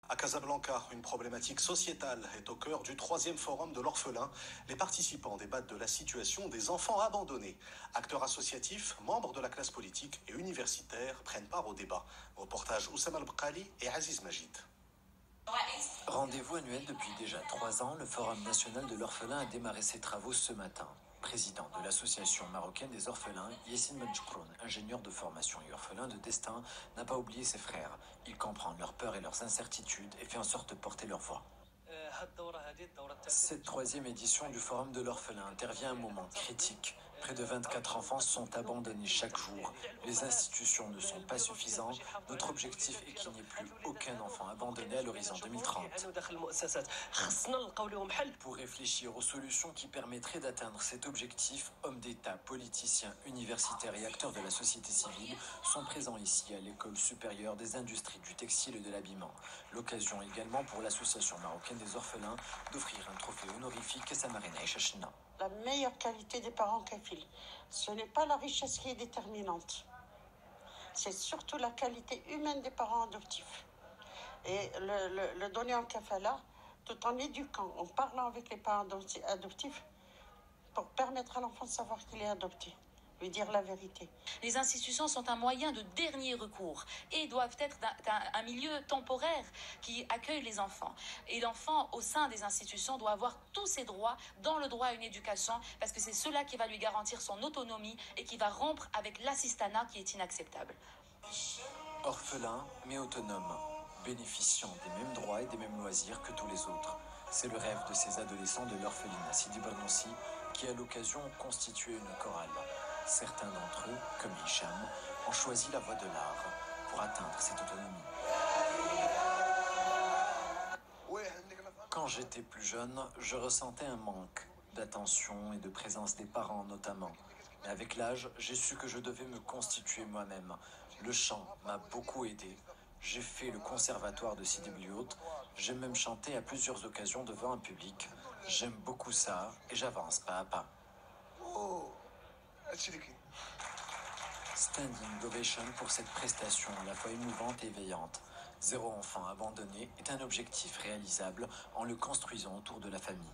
À Casablanca, une problématique sociétale est au cœur du 3e forum de l'orphelin. Les participants débattent de la situation des enfants abandonnés. Acteurs associatifs, membres de la classe politique et universitaires prennent part au débat. Reportage Oussama Al-Bqali et Aziz Majid. Rendez-vous annuel depuis déjà 3 ans, le Forum national de l'orphelin a démarré ses travaux ce matin. Président de l'association marocaine des orphelins, Yassine Medjkroun, ingénieur de formation et orphelin de destin, n'a pas oublié ses frères. Il comprend leurs peurs et leurs incertitudes et fait en sorte de porter leur voix. Cette 3e édition du Forum de l'orphelin intervient à un moment critique. Près de 24 enfants sont abandonnés chaque jour. Les institutions ne sont pas suffisantes. Notre objectif est qu'il n'y ait plus aucun enfant abandonné à l'horizon 2030. Pour réfléchir aux solutions qui permettraient d'atteindre cet objectif, hommes d'État, politiciens, universitaires et acteurs de la société civile sont présents ici à l'École supérieure des industries du textile et de l'habillement. L'occasion également pour l'association marocaine des orphelins d'offrir un trophée honorifique à Samarina et Chachina. La meilleure qualité des parents kafils, ce n'est pas la richesse qui est déterminante. C'est surtout la qualité humaine des parents adoptifs. Et le donner en kafala, tout en éduquant, en parlant avec les parents adoptifs, pour permettre à l'enfant de savoir qu'il est adopté. Lui dire la vérité. Les institutions sont un moyen de dernier recours et doivent être un milieu temporaire qui accueille les enfants. Et l'enfant, au sein des institutions, doit avoir tous ses droits dans le droit à une éducation parce que c'est cela qui va lui garantir son autonomie et qui va rompre avec l'assistanat qui est inacceptable. Orphelin, mais autonome, bénéficiant des mêmes droits et des mêmes loisirs que tous les autres. C'est le rêve de ces adolescents de l'orphelinat Sidi Bernoussi qui, à l'occasion, ont constitué une chorale. Certains d'entre eux, comme Hicham, ont choisi la voie de l'art pour atteindre cette autonomie. Quand j'étais plus jeune, je ressentais un manque d'attention et de présence des parents notamment. Mais avec l'âge, j'ai su que je devais me constituer moi-même. Le chant m'a beaucoup aidé. J'ai fait le conservatoire de Sidi Bliout. J'ai même chanté à plusieurs occasions devant un public. J'aime beaucoup ça et j'avance pas à pas. Standing ovation pour cette prestation à la fois émouvante et éveillante. 0 enfant abandonné est un objectif réalisable en le construisant autour de la famille.